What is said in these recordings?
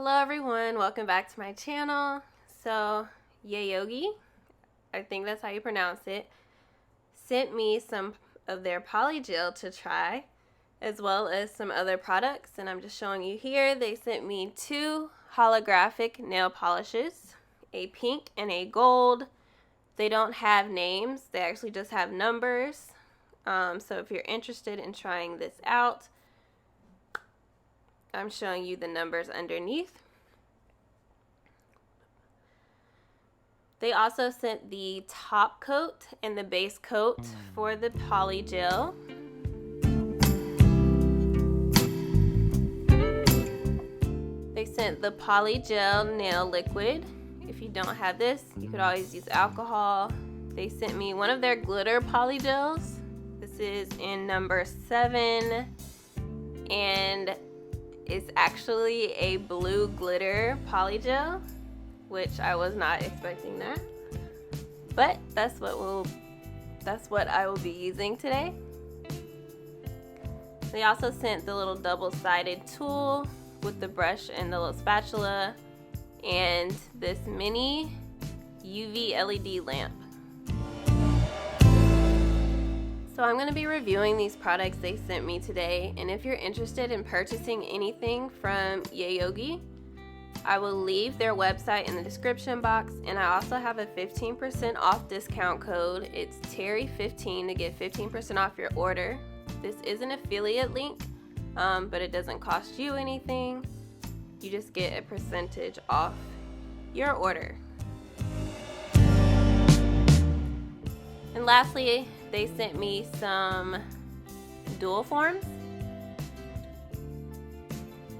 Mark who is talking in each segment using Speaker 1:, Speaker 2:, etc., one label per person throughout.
Speaker 1: Hello everyone, welcome back to my channel. So Yayoge, I think that's how you pronounce it, sent me some of their polygel to try, as well as some other products, and I'm just showing you here. They sent me two holographic nail polishes, a pink and a gold. They don't have names, they actually just have numbers. So if you're interested in trying this out, I'm showing you the numbers underneath. They also sent the top coat and the base coat for the polygel. They sent the polygel nail liquid. If you don't have this, you could always use alcohol. They sent me one of their glitter polygels. This is in number 7, and it's actually a blue glitter polygel, which I was not expecting that. But that's what I will be using today. They also sent the little double-sided tool with the brush and the little spatula and this mini UV LED lamp. So I'm going to be reviewing these products they sent me today, and if you're interested in purchasing anything from Yayoge, I will leave their website in the description box, and I also have a 15% off discount code. It's Teri15 to get 15% off your order. This is an affiliate link, but it doesn't cost you anything. You just get a percentage off your order. And lastly, they sent me some dual forms.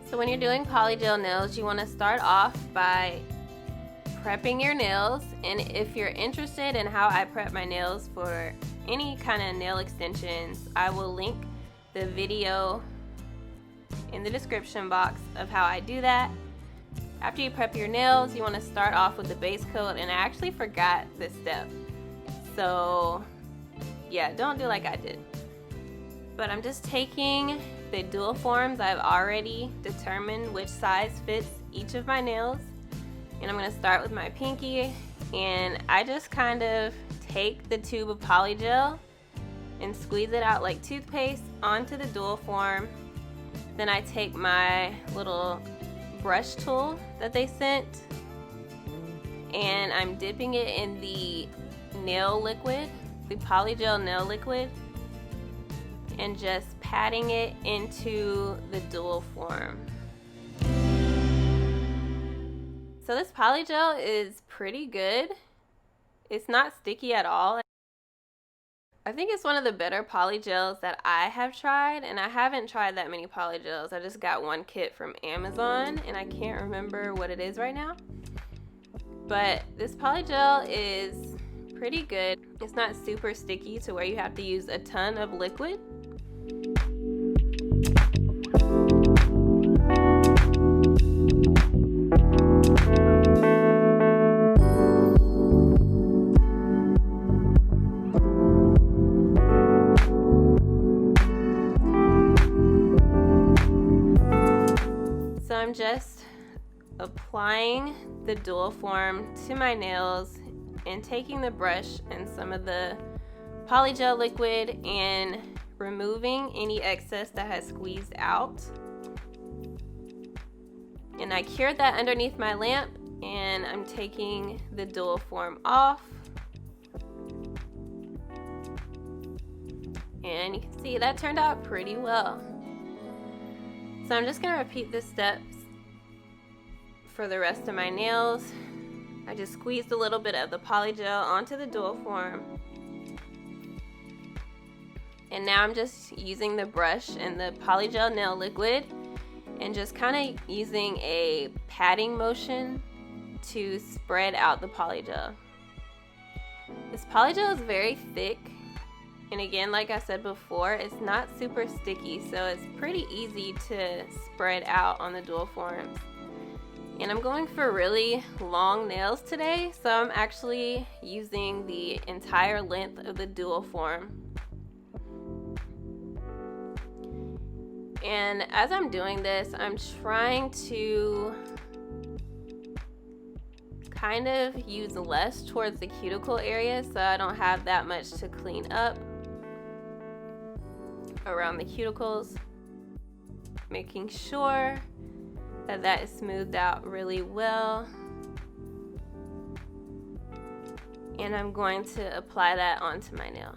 Speaker 1: So when you're doing polygel nails, you want to start off by prepping your nails. And if you're interested in how I prep my nails for any kind of nail extensions, I will link the video in the description box of how I do that. After you prep your nails, you want to start off with the base coat, and I actually forgot this step. So yeah, don't do like I did. But I'm just taking the dual forms. I've already determined which size fits each of my nails, and I'm going to start with my pinky, and I just kind of take the tube of polygel and squeeze it out like toothpaste onto the dual form. Then I take my little brush tool that they sent, and I'm dipping it in the nail liquid, the polygel nail liquid, and just patting it into the dual form. So this polygel is pretty good. It's not sticky at all. I think it's one of the better polygels that I have tried, and I haven't tried that many polygels. I just got one kit from Amazon, and I can't remember what it is right now. But this polygel is pretty good. It's not super sticky to where you have to use a ton of liquid. So I'm just applying the dual form to my nails and taking the brush and some of the polygel liquid and removing any excess that has squeezed out. And I cured that underneath my lamp, and I'm taking the dual form off. And you can see that turned out pretty well. So I'm just going to repeat the steps for the rest of my nails. I just squeezed a little bit of the polygel onto the dual form. And now I'm just using the brush and the polygel nail liquid and just kind of using a patting motion to spread out the polygel. This polygel is very thick, and again, like I said before, it's not super sticky, so it's pretty easy to spread out on the dual forms. And I'm going for really long nails today, so I'm actually using the entire length of the dual form. And as I'm doing this, I'm trying to kind of use less towards the cuticle area so I don't have that much to clean up around the cuticles. Making sure that that is smoothed out really well. And I'm going to apply that onto my nail.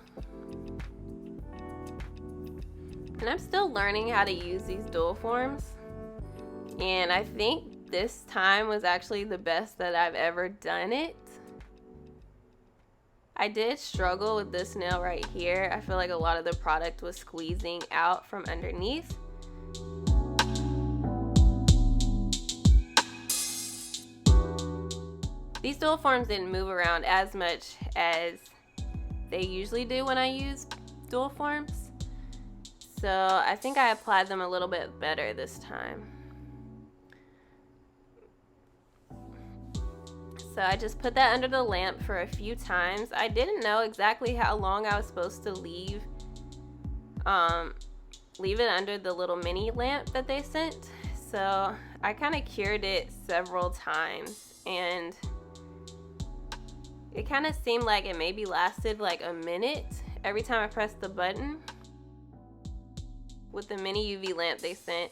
Speaker 1: And I'm still learning how to use these dual forms. And I think this time was actually the best that I've ever done it. I did struggle with this nail right here. I feel like a lot of the product was squeezing out from underneath. These dual forms didn't move around as much as they usually do when I use dual forms. So I think I applied them a little bit better this time. So I just put that under the lamp for a few times. I didn't know exactly how long I was supposed to leave it under the little mini lamp that they sent. So I kind of cured it several times, and it kind of seemed like it maybe lasted like a minute every time I pressed the button. With the mini UV lamp they sent,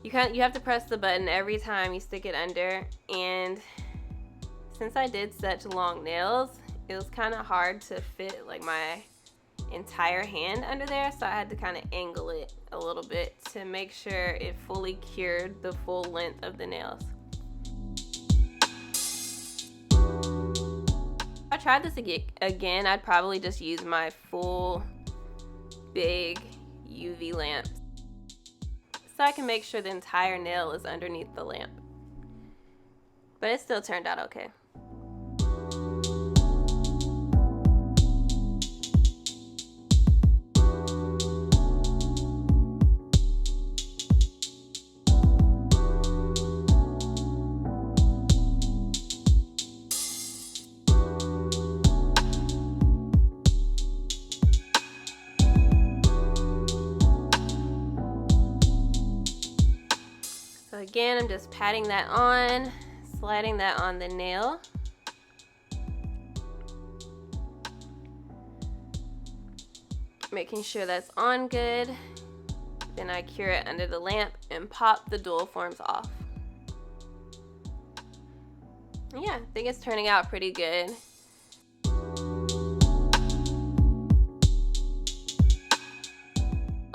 Speaker 1: you have to press the button every time you stick it under, and since I did such long nails, it was kind of hard to fit like my entire hand under there, so I had to kind of angle it a little bit to make sure it fully cured the full length of the nails. If I tried this again, I'd probably just use my full big UV lamp so I can make sure the entire nail is underneath the lamp. But it still turned out okay. So again, I'm just patting that on, sliding that on the nail. Making sure that's on good. Then I cure it under the lamp and pop the dual forms off. Yeah, I think it's turning out pretty good.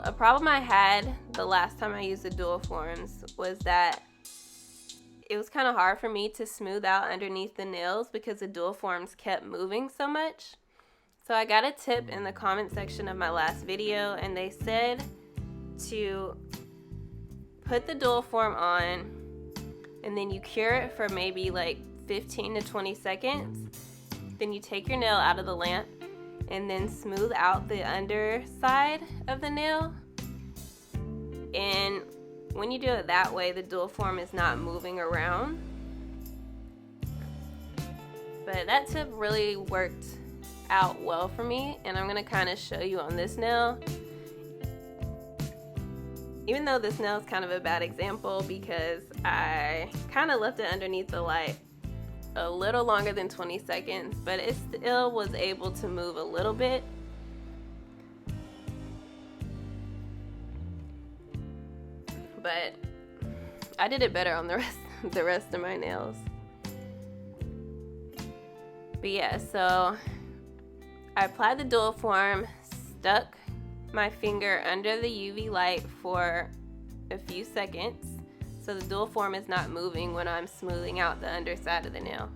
Speaker 1: A problem I had the last time I used the dual forms was that it was kind of hard for me to smooth out underneath the nails because the dual forms kept moving so much. So I got a tip in the comment section of my last video, and they said to put the dual form on and then you cure it for maybe like 15 to 20 seconds. Then you take your nail out of the lamp and then smooth out the underside of the nail. And when you do it that way, the dual form is not moving around. But that tip really worked out well for me, and I'm gonna kind of show you on this nail. Even though this nail is kind of a bad example because I kind of left it underneath the light a little longer than 20 seconds, but it still was able to move a little bit. But I did it better on the rest of my nails. But yeah, so I applied the dual form, stuck my finger under the UV light for a few seconds so the dual form is not moving when I'm smoothing out the underside of the nail.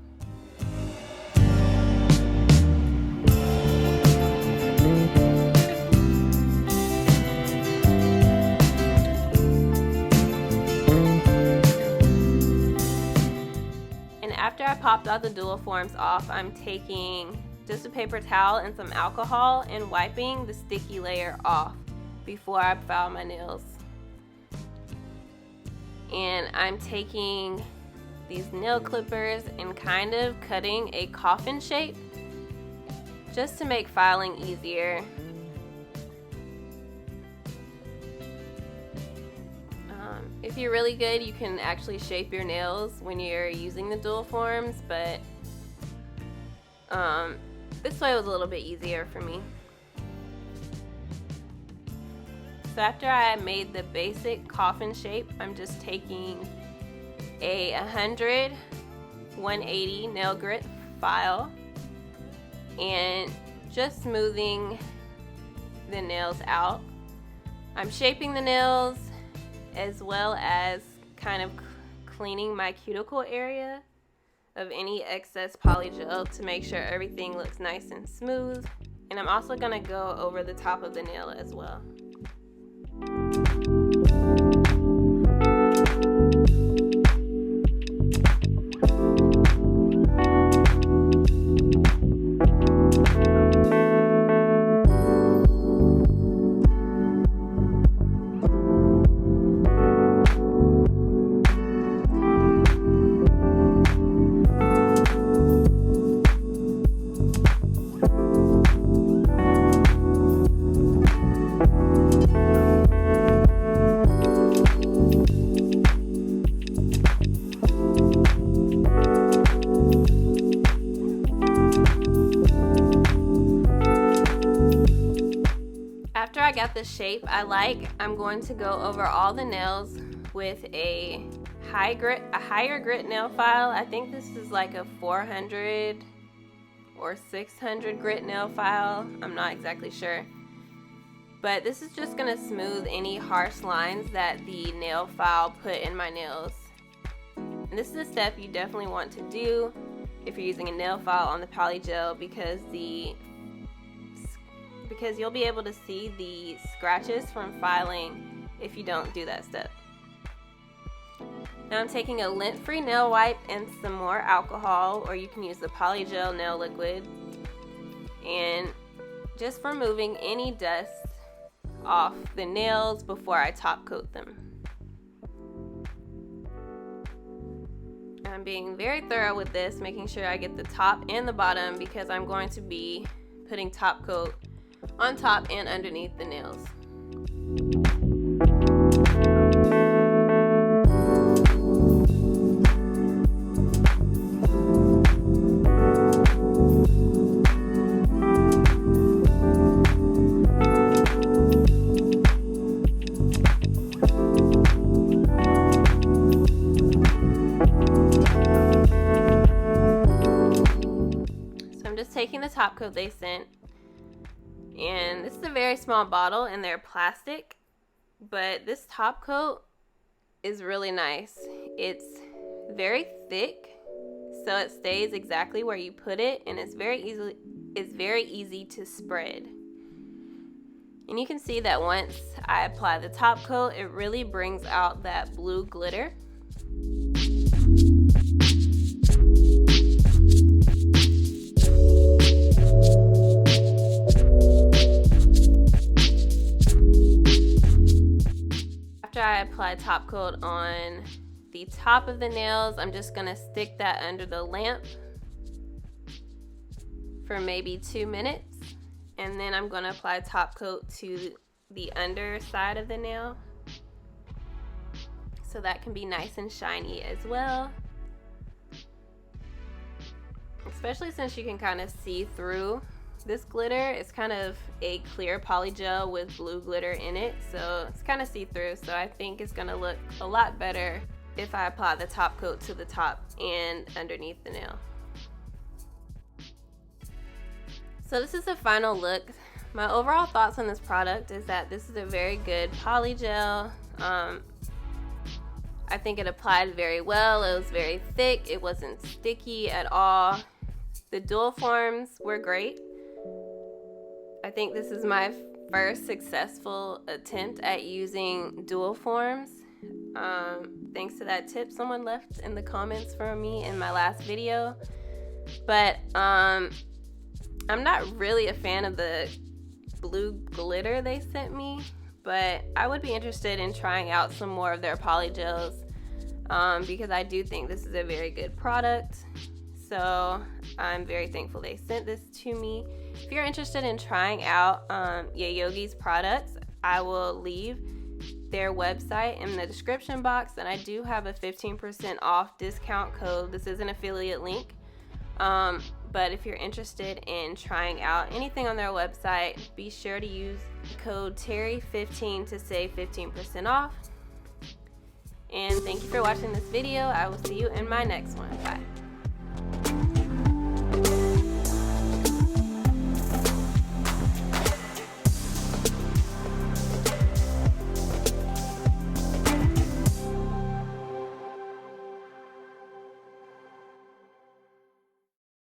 Speaker 1: And after I popped all the dual forms off, I'm taking just a paper towel and some alcohol and wiping the sticky layer off before I file my nails. And I'm taking these nail clippers and kind of cutting a coffin shape just to make filing easier. If If you're really good, you can actually shape your nails when you're using the dual forms, but this way was a little bit easier for me. So after I made the basic coffin shape, I'm just taking a 100 180 nail grit file and just smoothing the nails out. I'm shaping the nails as well as kind of cleaning my cuticle area of any excess polygel to make sure everything looks nice and smooth. And I'm also gonna go over the top of the nail as well. After I got the shape I like, I'm going to go over all the nails with a higher grit nail file. I think this is like a 400 or 600 grit nail file. I'm not exactly sure. But this is just gonna smooth any harsh lines that the nail file put in my nails. And this is a step you definitely want to do if you're using a nail file on the polygel, because you'll be able to see the scratches from filing if you don't do that step. Now I'm taking a lint-free nail wipe and some more alcohol, or you can use the polygel nail liquid, and just removing any dust off the nails before I top coat them. I'm being very thorough with this, making sure I get the top and the bottom, because I'm going to be putting top coat on top and underneath the nails. So I'm just taking the top coat they sent. And this is a very small bottle and they're plastic, but this top coat is really nice. It's very thick, so it stays exactly where you put it, and it's very easy to spread. And you can see that once I apply the top coat, it really brings out that blue glitter. After I apply top coat on the top of the nails, I'm just gonna stick that under the lamp for maybe 2 minutes, and then I'm gonna apply top coat to the underside of the nail so that can be nice and shiny as well, especially since you can kind of see through this glitter. It's kind of a clear polygel with blue glitter in it, so it's kind of see-through, so I think it's gonna look a lot better if I apply the top coat to the top and underneath the nail. So this is the final look. My overall thoughts on this product is that this is a very good polygel. I think it applied very well. It was very thick. It wasn't sticky at all. The dual forms were great. I think this is my first successful attempt at using dual forms. Thanks to that tip someone left in the comments for me in my last video. But I'm not really a fan of the blue glitter they sent me, but I would be interested in trying out some more of their polygels, because I do think this is a very good product. So I'm very thankful they sent this to me. If you're interested in trying out Yayoge's products, I will leave their website in the description box, and I do have a 15% off discount code. This is an affiliate link. But if you're interested in trying out anything on their website, be sure to use code Teri15 to save 15% off. And thank you for watching this video. I will see you in my next one. Bye.